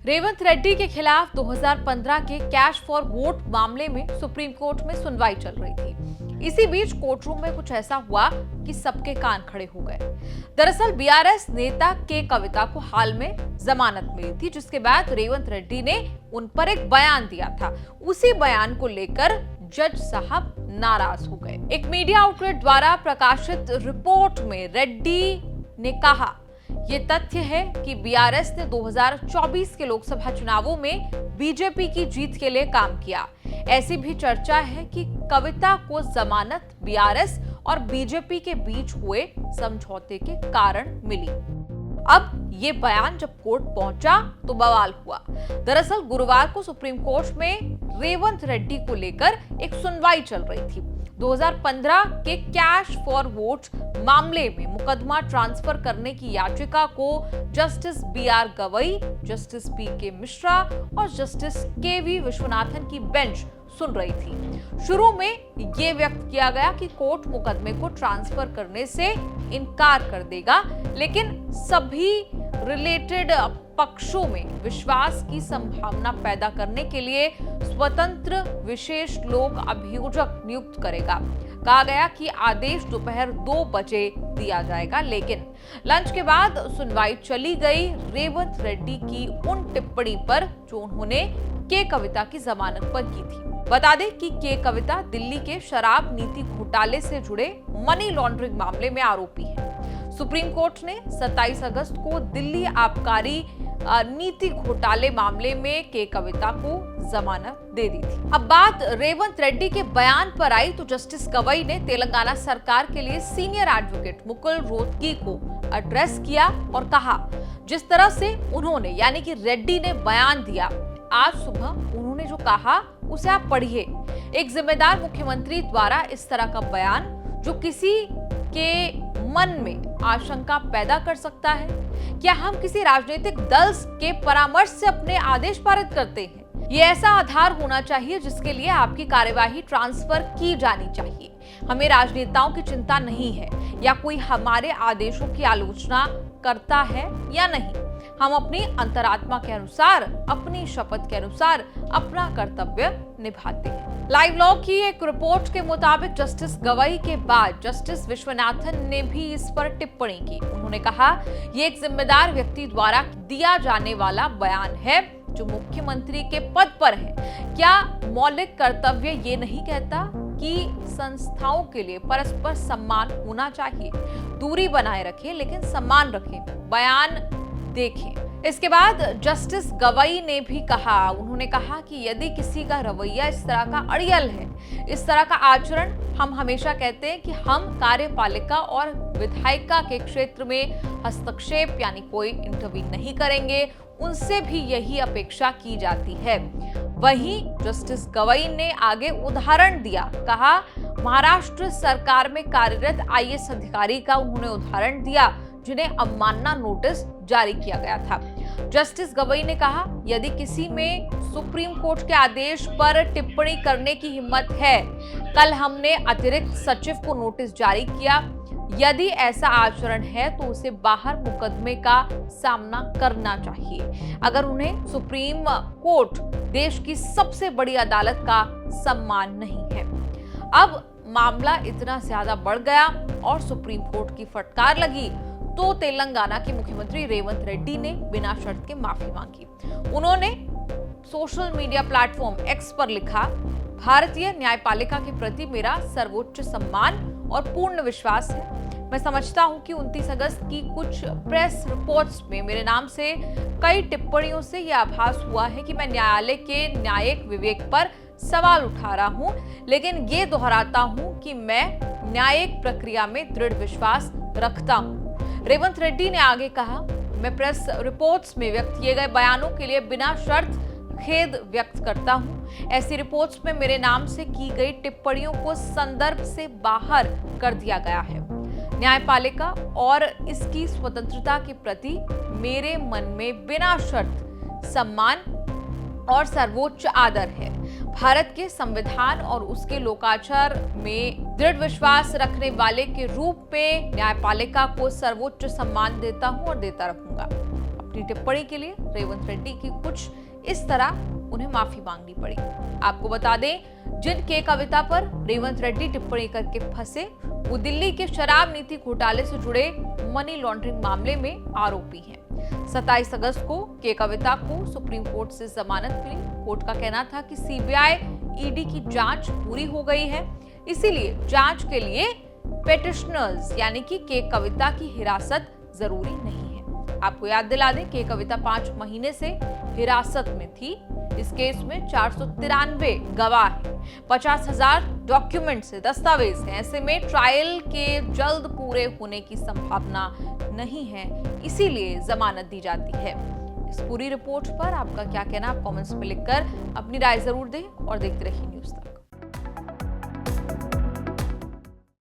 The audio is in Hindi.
रेवंत रेड्डी के खिलाफ 2015 के कैश फॉर वोट मामले में सुप्रीम कोर्ट में सुनवाई चल रही थी। इसी बीच कोर्ट रूम में कुछ ऐसा हुआ कि सबके कान खड़े हो गए। दरअसल बीआरएस नेता के कविता को हाल में जमानत मिली थी, जिसके बाद रेवंत रेड्डी ने उन पर एक बयान दिया था। उसी बयान को लेकर जज साहब नाराज हो गए। एक मीडिया आउटलेट द्वारा प्रकाशित रिपोर्ट में रेड्डी ने कहा, ये तथ्य है कि बीआरएस ने 2024 के लोकसभा चुनावों में बीजेपी की जीत के लिए काम किया। ऐसी भी चर्चा है कि कविता को जमानत बीआरएस और बीजेपी के बीच हुए समझौते के कारण मिली। अब ये बयान जब कोर्ट पहुंचा तो बवाल हुआ। दरअसल गुरुवार को सुप्रीम कोर्ट में रेवंत रेड्डी को लेकर एक सुनवाई चल रही थी। 2015 के कैश फॉर वोट मामले में मुकदमा ट्रांसफर करने की याचिका को जस्टिस बीआर गवई, जस्टिस पीके मिश्रा और जस्टिस केवी विश्वनाथन की बेंच सुन रही थी। शुरू में यह व्यक्त किया गया कि कोर्ट मुकदमे को ट्रांसफर करने से इनकार कर देगा, लेकिन सभी रिलेटेड पक्षों में विश्वास की संभावना पैदा करने के लिए स्वतंत्र विशेष लोक अभियोजक नियुक्त करेगा। कहा गया कि आदेश दोपहर 2 बजे दिया जाएगा, लेकिन लंच के बाद सुनवाई चली गई रेवंत रेड्डी की उन टिप्पणी पर जो उन्होंने के कविता की जमानत पर की थी। बता दें कि के कविता दिल्ली के शराब नीति घोटाले से जुड़े मनी लॉन्ड्रिंग मामले में आरोपी है। सुप्रीम कोर्ट ने 27 अगस्त को दिल्ली आबकारी नीति घोटाले मामले में के कविता को जमानत दे दी थी। अब बात रेवंत रेड्डी के बयान पर आई तो जस्टिस गवई ने तेलंगाना सरकार के लिए सीनियर एडवोकेट मुकुल रोहतगी को एड्रेस किया और कहा, जिस तरह से उन्होंने यानी कि रेड्डी ने बयान दिया, आज सुबह उन्होंने जो कहा उसे आप पढ़िए। एक जिम्मेदार मुख्यमंत्री द्वारा इस तरह का बयान जो किसी के मन में आशंका पैदा कर सकता है। क्या हम किसी राजनीतिक दल के परामर्श से अपने आदेश पारित करते हैं? ये ऐसा आधार होना चाहिए जिसके लिए आपकी कार्यवाही ट्रांसफर की जानी चाहिए। हमें राजनेताओं की चिंता नहीं है या कोई हमारे आदेशों की आलोचना करता है या नहीं। हम अपनी अंतरात्मा के अनुसार, अपनी शपथ के अनुसार अपना कर्तव्य निभाते हैं। लाइव लॉ की एक रिपोर्ट के मुताबिक जस्टिस गवई के बाद जस्टिस विश्वनाथन ने भी इस पर टिप्पणी की। उन्होंने कहा, ये एक जिम्मेदार व्यक्ति द्वारा दिया जाने वाला बयान है जो मुख्यमंत्री के पद पर है। क्या मौलिक कर्तव्य ये नहीं कहता कि संस्थाओं के लिए परस्पर सम्मान होना चाहिए? दूरी बनाए रखें लेकिन सम्मान रखें। बयान देखें। इसके बाद जस्टिस गवई ने भी कहा, उन्होंने कहा कि यदि किसी का रवैया इस तरह का अड़ियल है, इस तरह का आचरण, हम हमेशा कहते हैं कि हम कार्यपालिका और विधायिका के क्षेत्र में हस्तक्षेप यानी कोई इंटरवीन नहीं करेंगे, उनसे भी यही अपेक्षा की जाती है। वहीं जस्टिस गवई ने आगे उदाहरण दिया, कहा महाराष्ट्र सरकार में कार्यरत आईएएस अधिकारी का उन्होंने उदाहरण दिया जिन्हें अवमानना नोटिस जारी किया गया था। जस्टिस गवई ने कहा, यदि किसी में सुप्रीम कोर्ट के आदेश पर टिप्पणी करने की हिम्मत है, कल हमने अतिरिक्त सचिव को नोटिस जारी किया। यदि ऐसा आचरण है तो उसे बाहर मुकदमे का सामना करना चाहिए। अगर उन्हें सुप्रीम कोर्ट देश की सबसे बड़ी अदालत का सम्मान नहीं है। अब मामला इतना ज्यादा बढ़ गया और सुप्रीम कोर्ट की फटकार लगी तो तेलंगाना के मुख्यमंत्री रेवंत रेड्डी ने बिना शर्त के माफी मांगी। उन्होंने सोशल मीडिया प्लेटफॉर्म एक्स पर लिखा, भारतीय न्यायपालिका के प्रति मेरा सर्वोच्च सम्मान और पूर्ण विश्वास है। मैं समझता हूं कि 29 अगस्त की कुछ प्रेस रिपोर्ट्स में मेरे नाम से कई टिप्पणियों से यह आभास हुआ है कि मैं न्यायालय के न्यायिक विवेक पर सवाल उठा रहा हूं, लेकिन ये दोहराता हूं कि मैं न्यायिक प्रक्रिया में दृढ़ विश्वास रखता हूं। रेवंत रेड्डी ने आगे कहा, मैं प्रेस रिपोर्ट्स में व्यक्त किए गए बयानों के लिए बिना शर्त खेद व्यक्त करता हूं। ऐसी रिपोर्ट्स में मेरे नाम से की गई टिप्पणियों को संदर्भ से बाहर कर दिया गया है। न्यायपालिका और इसकी स्वतंत्रता के प्रति मेरे मन में बिना शर्त सम्मान और सर्वोच्च आदर है। भारत के संविधान और उसके लोकाचार में दृढ़ विश्वास रखने वाले के रूप में न्यायपालिका को सर्वोच्च सम्मान देता हूं और देता रहूंगा। अपनी टिप्पणी के लिए रेवंत रेड्डी की कुछ इस तरह उन्हें माफी मांगनी पड़ी। आपको बता दें, जिन के कविता पर रेवंत रेड्डी टिप्पणी करके फंसे वो दिल्ली के शराब नीति घोटाले से जुड़े मनी लॉन्ड्रिंग मामले में आरोपी हैं। 27 अगस्त को के कविता को सुप्रीम कोर्ट से जमानत मिली। कोर्ट का कहना था कि सीबीआई ईडी की जांच पूरी हो गई है, इसीलिए जांच के लिए पेटिशनर्स यानी कि के कविता की हिरासत जरूरी नहीं है। आपको याद दिला दें कि कविता 5 महीने से हिरासत में थी। इस केस में 493 गवाह हैं, 50,000 डॉक्यूमेंट्स है, दस्तावेज हैं। ऐसे में ट्रायल के जल्द पूरे होने की संभावना नहीं है, इसीलिए जमानत दी जाती है। इस पूरी रिपोर्ट पर आपका क्या कहना, आप कमेंट्स में लिखकर अपनी राय जरूर दें और देखते रहिए न्यूज़ तक।